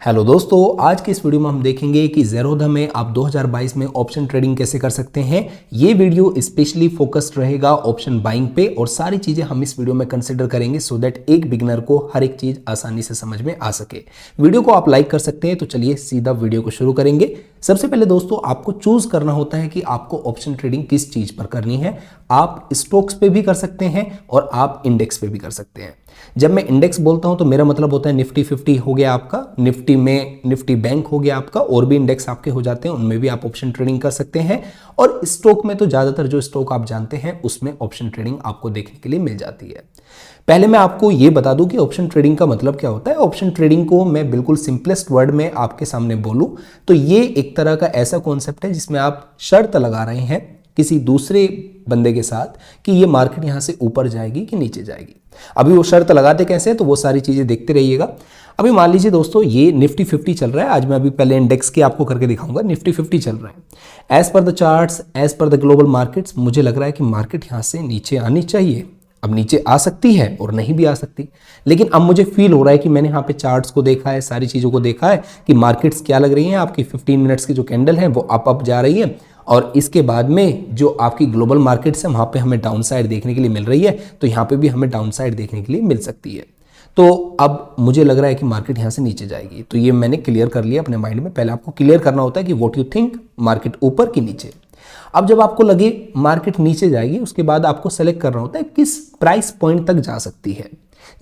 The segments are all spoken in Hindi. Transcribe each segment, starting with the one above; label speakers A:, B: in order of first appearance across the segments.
A: हेलो दोस्तों, आज के इस वीडियो में हम देखेंगे कि ज़ेरोधा में आप 2022 में ऑप्शन ट्रेडिंग कैसे कर सकते हैं। ये वीडियो स्पेशली फोकस्ड रहेगा ऑप्शन बाइंग पे और सारी चीज़ें हम इस वीडियो में कंसिडर करेंगे सो दैट एक बिगिनर को हर एक चीज़ आसानी से समझ में आ सके। वीडियो को आप लाइक कर सकते हैं। तो चलिए सीधा वीडियो को शुरू करेंगे। सबसे पहले दोस्तों आपको चूज करना होता है कि आपको ऑप्शन ट्रेडिंग किस चीज़ पर करनी है। आप स्टॉक्स पे भी कर सकते हैं और आप इंडेक्स पे भी कर सकते हैं। जब मैं इंडेक्स बोलता हूं तो मेरा मतलब होता है निफ्टी 50 हो गया आपका, निफ्टी में निफ्टी बैंक हो गया आपका, और भी इंडेक्स आपके हो जाते हैं, उनमें भी आप ऑप्शन ट्रेडिंग कर सकते हैं। और स्टॉक में तो ज़्यादातर जो स्टॉक आप जानते हैं उसमें ऑप्शन ट्रेडिंग आपको देखने के लिए मिल जाती है। पहले मैं आपको ये बता दूं कि ऑप्शन ट्रेडिंग का मतलब क्या होता है। ऑप्शन ट्रेडिंग को मैं बिल्कुल सिंपलेस्ट वर्ड में आपके सामने बोलूं तो ये एक तरह का ऐसा कॉन्सेप्ट है जिसमें आप शर्त लगा रहे हैं किसी दूसरे बंदे के साथ कि ये मार्केट यहां से ऊपर जाएगी कि नीचे जाएगी। अभी वो शर्त लगाते कैसे हैं तो वो सारी चीजें देखते रहिएगा। अभी मान लीजिए दोस्तों ये निफ्टी 50 चल रहा है। आज मैं अभी पहले इंडेक्स के आपको करके दिखाऊंगा। निफ्टी 50 चल रहा है। As per the charts, as per the global markets, मुझे लग रहा है कि मार्केट यहां से नीचे आनी चाहिए। अब नीचे आ सकती है और नहीं भी आ सकती, लेकिन अब मुझे फील हो रहा है कि मैंने यहाँ पे चार्ट्स को देखा है, सारी चीज़ों को देखा है कि मार्केट्स क्या लग रही हैं। आपकी 15 मिनट्स की जो कैंडल है वो अप जा रही है और इसके बाद में जो आपकी ग्लोबल मार्केट्स है वहाँ पे हमें डाउन साइड देखने के लिए मिल रही है। तो यहाँ पे भी हमें डाउन साइड देखने के लिए मिल सकती है। तो अब मुझे लग रहा है कि मार्केट यहाँ से नीचे जाएगी। तो ये मैंने क्लियर कर लिया अपने माइंड में। पहले आपको क्लियर करना होता है कि व्हाट यू थिंक, मार्केट ऊपर कि नीचे। अब जब आपको लगे मार्केट नीचे जाएगी उसके बाद आपको सेलेक्ट करना होता है किस प्राइस पॉइंट तक जा सकती है।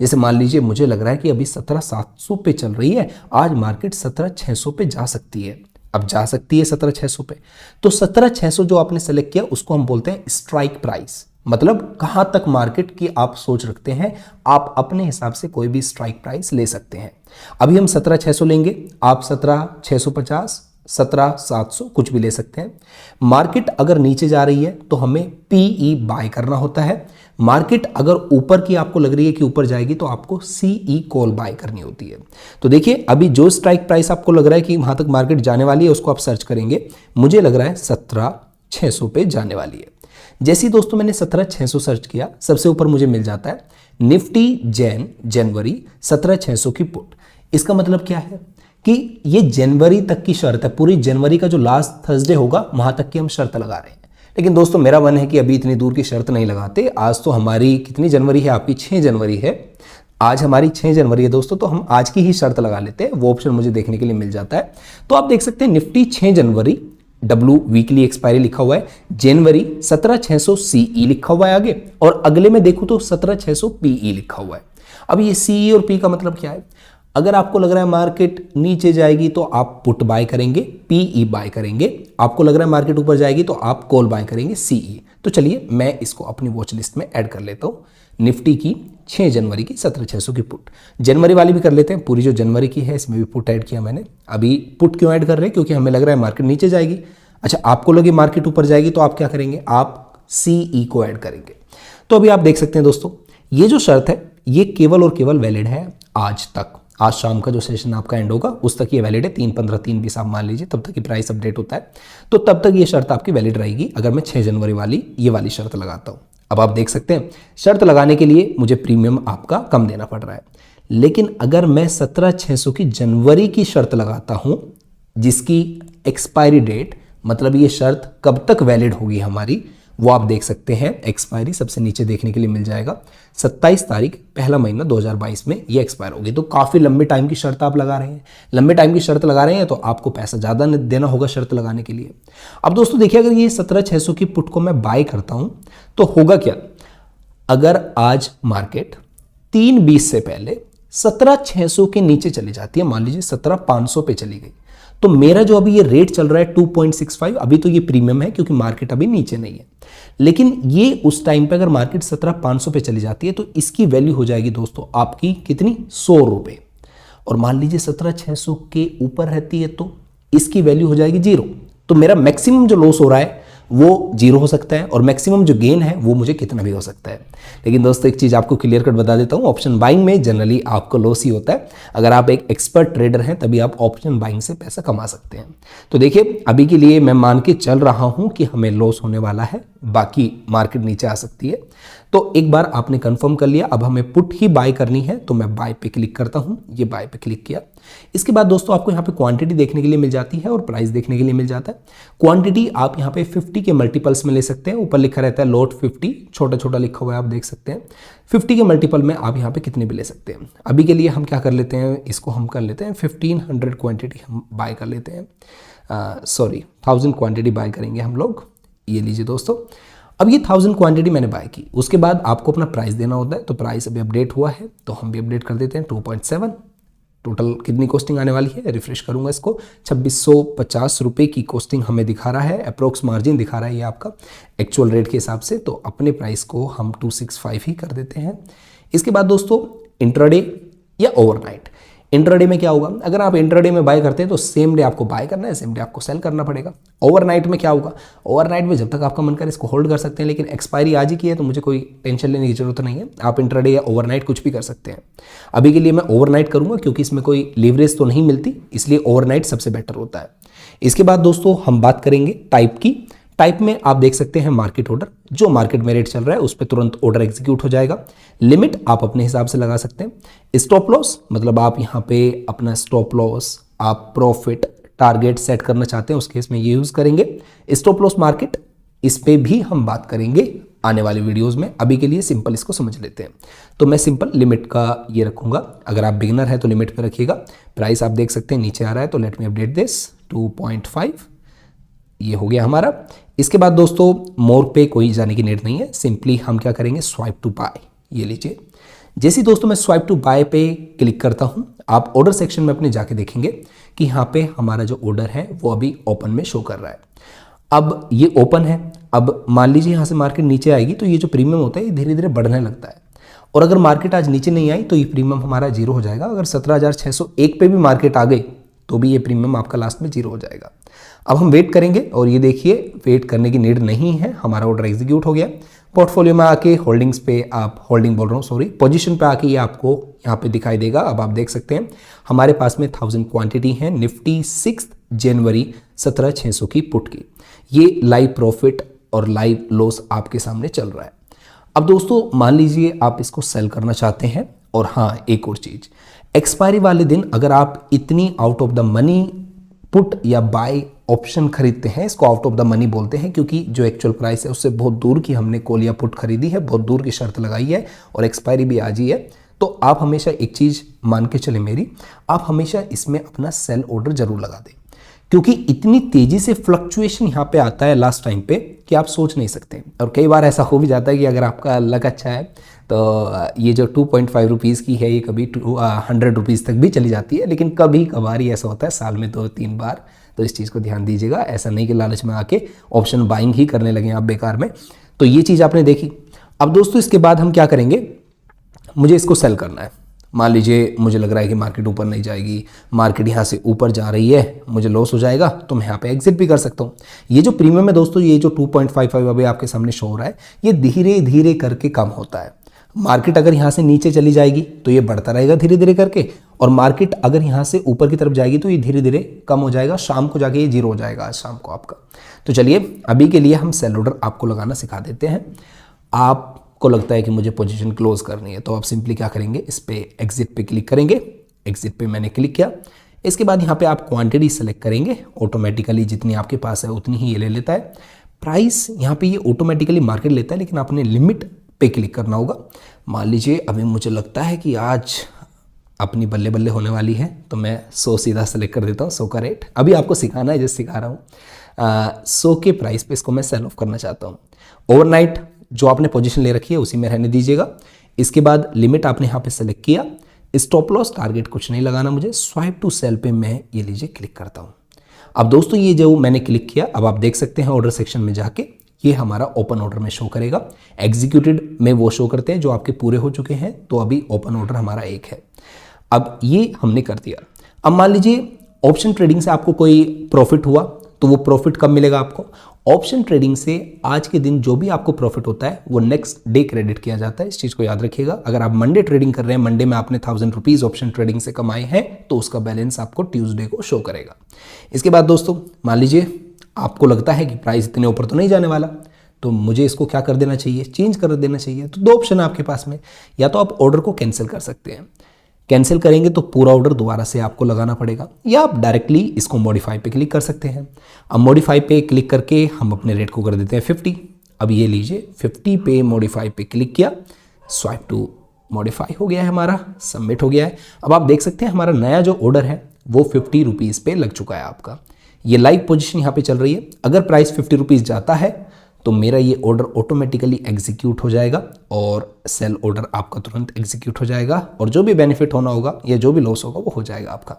A: जैसे मान लीजिए मुझे लग रहा है कि अभी 17,700 पे चल रही है, आज मार्केट 17,600 पे जा सकती है। अब जा सकती है 17,600 पे, तो 17,600 जो आपने सेलेक्ट किया उसको हम बोलते हैं स्ट्राइक प्राइस। मतलब कहां तक मार्केट की आप सोच रखते हैं, आप अपने हिसाब से कोई भी स्ट्राइक प्राइस ले सकते हैं। अभी हम 17,600 लेंगे, आप 17,650, 17,700 कुछ भी ले सकते हैं। मार्केट अगर नीचे जा रही है तो हमें पीई बाय करना होता है। मार्केट अगर ऊपर की आपको लग रही है कि ऊपर जाएगी तो आपको सीई कॉल बाय करनी होती है। तो देखिए अभी जो स्ट्राइक प्राइस आपको लग रहा है कि वहां तक मार्केट जाने वाली है उसको आप सर्च करेंगे। मुझे लग रहा है 17,600 पे जाने वाली है। जैसे ही दोस्तों मैंने 17,600 सर्च किया, सबसे ऊपर मुझे मिल जाता है निफ्टी जनवरी 17,600 की पुट। इसका मतलब क्या है कि ये जनवरी तक की शर्त है। पूरी जनवरी का जो लास्ट थर्सडे होगा वहां तक की हम शर्त लगा रहे हैं। लेकिन दोस्तों मेरा मन है कि अभी इतनी दूर की शर्त नहीं लगाते। आज तो हमारी कितनी जनवरी है, आपकी 6 जनवरी है। आज हमारी 6 जनवरी है दोस्तों, तो हम आज की ही शर्त लगा लेते हैं। वो ऑप्शन मुझे देखने के लिए मिल जाता है। तो आप देख सकते हैं निफ्टी 6 जनवरी डब्ल्यू वीकली एक्सपायरी लिखा हुआ है, जनवरी 17,600 सीई लिखा हुआ है आगे, और अगले में देखूं तो 17,600 पीई लिखा हुआ है। अब ये सीई और पी का मतलब क्या है? अगर आपको लग रहा है मार्केट नीचे जाएगी तो आप पुट बाय करेंगे, पीई बाय करेंगे। आपको लग रहा है मार्केट ऊपर जाएगी तो आप कॉल बाय करेंगे, सीई। तो चलिए मैं इसको अपनी वॉच लिस्ट में ऐड कर लेता हूँ। निफ्टी की 6 जनवरी की 17,600 की पुट, जनवरी वाली भी कर लेते हैं। पूरी जो जनवरी की है इसमें भी पुट ऐड किया मैंने। अभी पुट क्यों ऐड कर रहे हैं? क्योंकि हमें लग रहा है मार्केट नीचे जाएगी। अच्छा, आपको लगे मार्केट ऊपर जाएगी तो आप क्या करेंगे? आप सीई को ऐड करेंगे। तो अभी आप देख सकते हैं दोस्तों ये जो शर्त है ये केवल और केवल वैलिड है आज तक। आज शाम का जो सेशन आपका एंड होगा उस तक ये वैलिड है। 3-15, 3-20 आप मान लीजिए, तब तक की प्राइस अपडेट होता है। तो तब तक ये शर्त आपकी वैलिड रहेगी अगर मैं 6 जनवरी वाली ये वाली शर्त लगाता हूँ। अब आप देख सकते हैं शर्त लगाने के लिए मुझे प्रीमियम आपका कम देना पड़ रहा है। लेकिन अगर मैं 17,600 की जनवरी की शर्त लगाता हूँ जिसकी एक्सपायरी डेट, मतलब ये शर्त कब तक वैलिड होगी हमारी, वो आप देख सकते हैं। एक्सपायरी सबसे नीचे देखने के लिए मिल जाएगा, 27 तारीख पहला महीना 2022 में ये एक्सपायर होगी। तो काफ़ी लंबे टाइम की शर्त आप लगा रहे हैं। लंबे टाइम की शर्त लगा रहे हैं तो आपको पैसा ज़्यादा देना होगा शर्त लगाने के लिए। अब दोस्तों देखिए अगर ये 17,600 की पुट को मैं बाय करता हूं तो होगा क्या? अगर आज मार्केट 3:20 से पहले 17,600 के नीचे चली जाती है, मान लीजिए 17,500 पे चली गई, तो मेरा जो अभी ये रेट चल रहा है 2.65, अभी तो ये प्रीमियम है क्योंकि मार्केट अभी नीचे नहीं है। लेकिन ये उस टाइम पे अगर मार्केट 17,500 पे चली जाती है तो इसकी वैल्यू हो जाएगी दोस्तों आपकी कितनी? 100 रुपए। और मान लीजिए 17,600 के ऊपर रहती है तो इसकी वैल्यू हो जाएगी 0। तो मेरा मैक्सिमम जो लॉस हो रहा है वो 0 हो सकता है और मैक्सिमम जो गेन है वो मुझे कितना भी हो सकता है। लेकिन दोस्तों एक चीज़ आपको क्लियर कट बता देता हूँ, ऑप्शन बाइंग में जनरली आपको लॉस ही होता है। अगर आप एक एक्सपर्ट ट्रेडर हैं तभी आप ऑप्शन बाइंग से पैसा कमा सकते हैं। तो देखिए अभी के लिए मैं मान के चल रहा हूँ कि हमें लॉस होने वाला है बाकी मार्केट नीचे आ सकती है। तो एक बार आपने कंफर्म कर लिया, अब हमें पुट ही बाय करनी है, तो मैं बाय पे क्लिक करता हूं। ये बाय पे क्लिक किया। इसके बाद दोस्तों आपको यहाँ पे क्वांटिटी देखने के लिए मिल जाती है और प्राइस देखने के लिए मिल जाता है। क्वांटिटी आप यहाँ पे 50 के मल्टीपल्स में ले सकते हैं। ऊपर लिखा रहता है लॉट 50, छोटा छोटा लिखा हुआ है, आप देख सकते हैं। 50 के मल्टीपल में आप यहाँ पे कितने भी ले सकते हैं। अभी के लिए हम क्या कर लेते हैं, इसको हम कर लेते हैं 1500 क्वांटिटी हम बाय कर लेते हैं। 1000 क्वांटिटी बाय करेंगे हम लोग। ये लीजिए दोस्तों, अब ये 1000 क्वांटिटी मैंने बाय की। उसके बाद आपको अपना प्राइस देना होता है, तो प्राइस अभी अपडेट हुआ है तो हम भी अपडेट कर देते हैं 2.7। टोटल कितनी कॉस्टिंग आने वाली है, रिफ्रेश करूंगा इसको, 2650 रुपये की कॉस्टिंग हमें दिखा रहा है। अप्रोक्स मार्जिन दिखा रहा है ये आपका एक्चुअल रेट के हिसाब से। तो अपने प्राइस को हम 265 ही कर देते हैं। इसके बाद दोस्तों इंट्राडे या ओवरनाइट। इंट्राडे में क्या होगा, अगर आप इंट्राडे में बाय करते हैं तो सेम डे आपको बाय करना है, सेम डे आपको सेल करना पड़ेगा। ओवरनाइट में क्या होगा, ओवरनाइट में जब तक आपका मन करे इसको होल्ड कर सकते हैं, लेकिन एक्सपायरी आज ही की है तो मुझे कोई टेंशन लेने की जरूरत नहीं है। आप इंट्राडे या ओवरनाइट कुछ भी कर सकते हैं। अभी के लिए मैं ओवरनाइट करूंगा क्योंकि इसमें कोई लीवरेज तो नहीं मिलती, इसलिए ओवरनाइट सबसे बेटर होता है। इसके बाद दोस्तों हम बात करेंगे टाइप की। टाइप में आप देख सकते हैं मार्केट ऑर्डर, जो मार्केट में रेट चल रहा है उस पर तुरंत ऑर्डर एग्जीक्यूट हो जाएगा। लिमिट आप अपने हिसाब से लगा सकते हैं। स्टॉप लॉस मतलब आप यहाँ पे अपना स्टॉप लॉस, आप प्रॉफिट टारगेट सेट करना चाहते हैं, उस केस में ये यूज करेंगे। स्टॉप लॉस मार्केट, इस पे भी हम बात करेंगे आने वाले वीडियोस में। अभी के लिए सिंपल इसको समझ लेते हैं। तो मैं सिंपल लिमिट का ये रखूंगा। अगर आप बिगिनर है तो लिमिट पे रखिएगा। प्राइस आप देख सकते हैं नीचे आ रहा है, तो लेट मी अपडेट दिस 2.5। ये हो गया हमारा। इसके बाद दोस्तों मोर पे कोई जाने की नीड नहीं है, सिंपली हम क्या करेंगे, स्वाइप टू बाय। ये लीजिए, जैसे दोस्तों मैं स्वाइप टू बाय पे क्लिक करता हूं, आप ऑर्डर सेक्शन में अपने जाके देखेंगे कि यहाँ पे हमारा जो ऑर्डर है वो अभी ओपन में शो कर रहा है। अब ये ओपन है। अब मान लीजिए यहाँ से मार्केट नीचे आएगी तो ये जो प्रीमियम होता है ये धीरे धीरे बढ़ने लगता है। और अगर मार्केट आज नीचे नहीं आई तो ये प्रीमियम हमारा जीरो हो जाएगा। अगर 17,601 पे भी मार्केट आ गई तो भी ये प्रीमियम आपका लास्ट में जीरो हो जाएगा। अब हम वेट करेंगे और ये देखिए वेट करने की नीड नहीं है, हमारा ऑर्डर एग्जीक्यूट हो गया। पोर्टफोलियो में आके होल्डिंग्स पे आप, होल्डिंग बोल रहा हूँ सॉरी, पोजीशन पे आके ये आपको यहाँ पे दिखाई देगा। अब आप देख सकते हैं हमारे पास में 1000 क्वांटिटी है निफ्टी 6 जनवरी 17,600 की पुट की। ये लाइव प्रॉफिट और लाइव लॉस आपके सामने चल रहा है। अब दोस्तों मान लीजिए आप इसको सेल करना चाहते हैं। और हाँ, एक और चीज, एक्सपायरी वाले दिन अगर आप इतनी out of the money put या बाय ऑप्शन खरीदते हैं, इसको आउट ऑफ द मनी बोलते हैं क्योंकि जो एक्चुअल प्राइस है उससे बहुत दूर की हमने कॉल या पुट खरीदी है, बहुत दूर की शर्त लगाई है और एक्सपायरी भी आज ही है। तो आप हमेशा एक चीज मान के चले मेरी, आप हमेशा इसमें अपना सेल ऑर्डर जरूर लगा दें क्योंकि इतनी तेजी से फ्लक्चुएशन यहाँ पे आता है लास्ट टाइम पे कि आप सोच नहीं सकते। और कई बार ऐसा हो भी जाता है कि अगर आपका लक अच्छा है तो ये जो 2.5 रुपीज़ की है ये कभी 100 रुपीज़ तक भी चली जाती है। लेकिन कभी कभार ही ऐसा होता है, साल में 2-3 बार। तो इस चीज़ को ध्यान दीजिएगा, ऐसा नहीं कि लालच में आके ऑप्शन बाइंग ही करने लगे आप बेकार में। तो ये चीज़ आपने देखी। अब दोस्तों इसके बाद हम क्या करेंगे, मुझे इसको सेल करना है। मान लीजिए मुझे लग रहा है कि मार्केट ऊपर नहीं जाएगी, मार्केट यहाँ से ऊपर जा रही है, मुझे लॉस हो जाएगा, तो मैं यहाँ पे एग्जिट भी कर सकता हूँ। ये जो प्रीमियम है दोस्तों, ये जो 2.55 अभी आपके सामने शो हो रहा है, ये धीरे धीरे करके कम होता है। मार्केट अगर यहाँ से नीचे चली जाएगी तो ये बढ़ता रहेगा धीरे धीरे करके, और मार्केट अगर यहाँ से ऊपर की तरफ जाएगी तो ये धीरे धीरे कम हो जाएगा। शाम को जाके ये जीरो हो जाएगा आज शाम को आपका। तो चलिए अभी के लिए हम सेल ऑर्डर आपको लगाना सिखा देते हैं। आपको लगता है कि मुझे पोजीशन क्लोज करनी है तो आप सिंपली क्या करेंगे, इस पे एग्जिट पे क्लिक करेंगे। एग्जिट पे मैंने क्लिक किया। इसके बाद यहाँ पे आप क्वांटिटी सेलेक्ट करेंगे, ऑटोमेटिकली जितनी आपके पास है उतनी ही ये ले लेता है। प्राइस यहाँ पे ये ऑटोमेटिकली मार्केट लेता है, लेकिन आपने लिमिट पे क्लिक करना होगा। मान लीजिए अभी मुझे लगता है कि आज अपनी बल्ले बल्ले होने वाली है तो मैं 100 सीधा सेलेक्ट कर देता हूँ। 100 का रेट अभी आपको सिखाना है, जैसे सिखा रहा हूँ। 100 के प्राइस पे इसको मैं सेल ऑफ करना चाहता हूँ। ओवरनाइट जो आपने पोजीशन ले रखी है उसी में रहने दीजिएगा। इसके बाद लिमिट आपने यहाँ पे सेलेक्ट किया। स्टॉप लॉस टारगेट कुछ नहीं लगाना मुझे। स्वाइप टू सेल पे मैं ये लीजिए क्लिक करता हूँ। अब दोस्तों ये जो मैंने क्लिक किया, अब आप देख सकते हैं ऑर्डर सेक्शन में जाके ये हमारा ओपन ऑर्डर में शो करेगा। एग्जीक्यूटेड में वो शो करते हैं जो आपके पूरे हो चुके हैं, तो अभी ओपन ऑर्डर हमारा एक है। अब ये हमने कर दिया। अब मान लीजिए ऑप्शन ट्रेडिंग से आपको कोई प्रॉफिट हुआ तो वो प्रॉफिट कब मिलेगा आपको? ऑप्शन ट्रेडिंग से आज के दिन जो भी आपको प्रॉफिट होता है वो नेक्स्ट डे क्रेडिट किया जाता है। इस चीज़ को याद रखिएगा। अगर आप मंडे ट्रेडिंग कर रहे हैं, मंडे में आपने 1000 रुपीज़ ऑप्शन ट्रेडिंग से कमाए हैं तो उसका बैलेंस आपको ट्यूसडे को शो करेगा। इसके बाद दोस्तों मान लीजिए आपको लगता है कि प्राइस इतने ऊपर तो नहीं जाने वाला, तो मुझे इसको क्या कर देना चाहिए, चेंज कर देना चाहिए। तो दो ऑप्शन है आपके पास में, या तो आप ऑर्डर को कैंसिल कर सकते हैं, कैंसिल करेंगे तो पूरा ऑर्डर दोबारा से आपको लगाना पड़ेगा, या आप डायरेक्टली इसको मॉडिफाई पे क्लिक कर सकते हैं। अब मॉडिफाई पे क्लिक करके हम अपने रेट को कर देते हैं 50। अब ये लीजिए 50 पे मॉडिफाई पे क्लिक किया, स्वाइप टू मॉडिफाई हो गया है हमारा, सबमिट हो गया है। अब आप देख सकते हैं हमारा नया जो ऑर्डर है वो 50 रुपीज़ पे लग चुका है आपका। ये लाइव पोजीशन यहाँ पे चल रही है। अगर प्राइस 50 रुपीज़ जाता है तो मेरा ये ऑर्डर ऑटोमेटिकली एग्जीक्यूट हो जाएगा और सेल ऑर्डर आपका तुरंत एग्जीक्यूट हो जाएगा, और जो भी बेनिफिट होना होगा या जो भी लॉस होगा वो हो जाएगा आपका।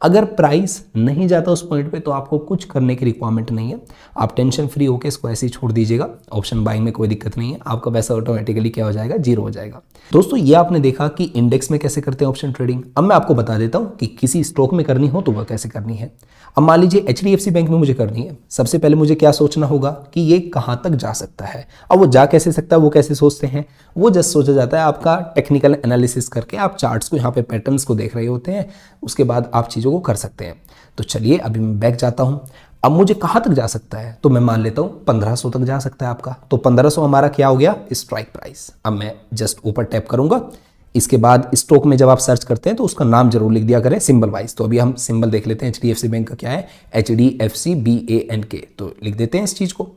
A: अगर प्राइस नहीं जाता उस पॉइंट पे तो आपको कुछ करने की रिक्वायरमेंट नहीं है, आप टेंशन फ्री होकर इसको ऐसे ही छोड़ दीजिएगा। ऑप्शन बाइंग में कोई दिक्कत नहीं है, आपका पैसा ऑटोमेटिकली क्या हो जाएगा, जीरो हो जाएगा। दोस्तों ये आपने देखा कि इंडेक्स में कैसे करते हैं ऑप्शन ट्रेडिंग। अब मैं आपको बता देता हूँ कि किसी स्टॉक में करनी हो तो वह कैसे करनी है। अब मान लीजिए HDFC बैंक में मुझे करनी है, सबसे पहले मुझे क्या सोचना होगा कि ये कहाँ तक जा सकता है। अब वो जा कैसे सकता है, वो कैसे सोचते हैं, वो जस्ट सोचा जाता है आपका टेक्निकल एनालिसिस करके, आप चार्ट्स को यहाँ पे पैटर्न्स को देख रहे होते हैं, उसके बाद आप चीज़ों को कर सकते हैं। तो चलिए अभी मैं बैक जाता हूँ। अब मुझे कहाँ तक जा सकता है, तो मैं मान लेता हूँ 1500 तक जा सकता है आपका। तो 1500 हमारा क्या हो गया, स्ट्राइक प्राइस। अब मैं जस्ट ऊपर टैप करूँगा, इसके बाद स्टॉक में जब आप सर्च करते हैं तो उसका नाम जरूर लिख दिया करें सिंबल वाइज। तो अभी हम सिंबल देख लेते हैं HDFC बैंक का क्या है, HDFC BANK। तो लिख देते हैं इस चीज़ को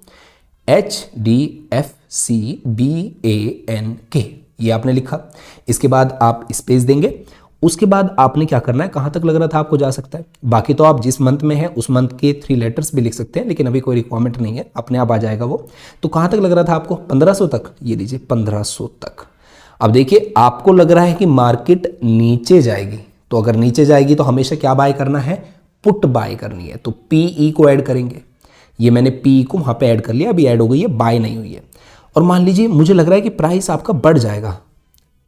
A: HDFC BANK, ये आपने लिखा। इसके बाद आप स्पेस देंगे। उसके बाद आपने क्या करना है, कहाँ तक लग रहा था आपको जा सकता है, बाकी तो आप जिस मंथ में है उस मंथ के 3 लेटर्स भी लिख सकते हैं, लेकिन अभी कोई रिक्वायरमेंट नहीं है, अपने आप आ जाएगा वो। तो कहाँ तक लग रहा था आपको, 1500 तक, ये लीजिए 1500 तक। अब देखिए आपको लग रहा है कि मार्केट नीचे जाएगी, तो अगर नीचे जाएगी तो हमेशा क्या बाय करना है, पुट बाय करनी है। तो PE को ऐड करेंगे, ये मैंने PE को वहाँ पे ऐड कर लिया, अभी ऐड हो गई है, बाय नहीं हुई है। और मान लीजिए मुझे लग रहा है कि प्राइस आपका बढ़ जाएगा,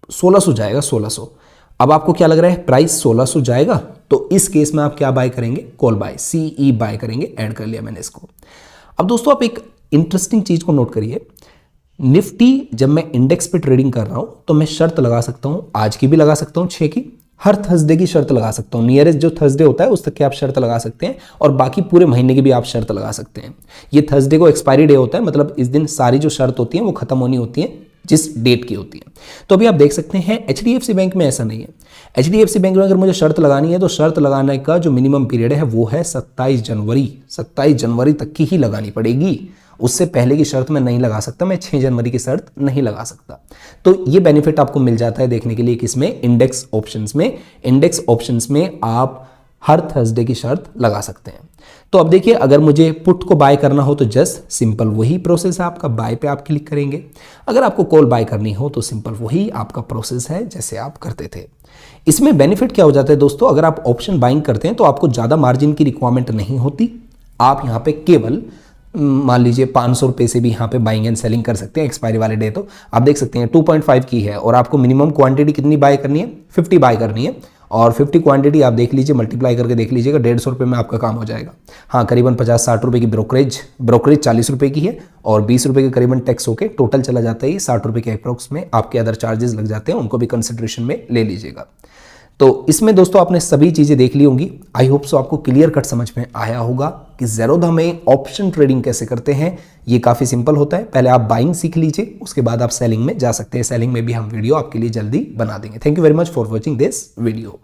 A: 1600 जाएगा, 1600। अब आपको क्या लग रहा है, प्राइस 1600 जाएगा, तो इस केस में आप क्या बाय करेंगे, कॉल बाय, CE बाय करेंगे, ऐड कर लिया मैंने इसको। अब दोस्तों आप एक इंटरेस्टिंग चीज को नोट करिए, निफ्टी जब मैं इंडेक्स पे ट्रेडिंग कर रहा हूं तो मैं शर्त लगा सकता हूं, आज की भी लगा सकता हूं 6 की, हर थर्सडे की शर्त लगा सकता हूं, नियरेस्ट जो थर्सडे होता है उस तक की आप शर्त लगा सकते हैं, और बाकी पूरे महीने की भी आप शर्त लगा सकते हैं। ये थर्सडे को एक्सपायरी डे होता है, मतलब इस दिन सारी जो शर्त होती है वो खत्म होनी होती है जिस डेट की होती है। तो अभी आप देख सकते हैं HDFC बैंक में ऐसा नहीं है। HDFC बैंक में अगर मुझे शर्त लगानी है तो शर्त लगाने का जो मिनिमम पीरियड है वो है 27 जनवरी। 27 जनवरी तक की ही लगानी पड़ेगी, उससे पहले की शर्त मैं नहीं लगा सकता, मैं 6 जनवरी की शर्त नहीं लगा सकता। तो ये बेनिफिट आपको मिल जाता है देखने के लिए किसमें, इंडेक्स ऑप्शंस में। इंडेक्स ऑप्शंस में आप हर थर्सडे की शर्त लगा सकते हैं। तो अब देखिए अगर मुझे पुट को बाय करना हो तो जस्ट सिंपल वही प्रोसेस है आपका, बाय पे आप क्लिक करेंगे। अगर आपको कॉल बाय करनी हो तो सिंपल वही आपका प्रोसेस है जैसे आप करते थे। इसमें बेनिफिट क्या हो जाता है दोस्तों, अगर आप ऑप्शन बाइंग करते हैं तो आपको ज़्यादा मार्जिन की रिक्वायरमेंट नहीं होती। आप यहाँ पे केवल मान लीजिए 500 रुपये से भी यहाँ पे बाइंग एंड सेलिंग कर सकते हैं एक्सपायरी वाले डे। तो आप देख सकते हैं 2.5 की है और आपको मिनिमम क्वांटिटी कितनी बाय करनी है, 50 बाय करनी है, और 50 क्वांटिटी आप देख लीजिए, मल्टीप्लाई करके देख लीजिएगा, 150 रुपये में आपका काम हो जाएगा। हाँ, करीबन 50-60 रुपये की ब्रोकरेज 40 रुपये की है, और 20 रुपये के करीबन टैक्स होके टोटल चला जाता है 60 रुपये के अप्रॉक्स में। आपके अदर चार्जेस लग जाते हैं, उनको भी कंसिडरेशन में ले लीजिएगा। तो इसमें दोस्तों आपने सभी चीज़ें देख ली होंगी। आई होप सो आपको क्लियर कट समझ में आया होगा कि ज़ेरोधा में ऑप्शन ट्रेडिंग कैसे करते हैं। ये काफ़ी सिंपल होता है, पहले आप बाइंग सीख लीजिए, उसके बाद आप सेलिंग में जा सकते हैं। सेलिंग में भी हम वीडियो आपके लिए जल्दी बना देंगे। Thank you very much for watching this video.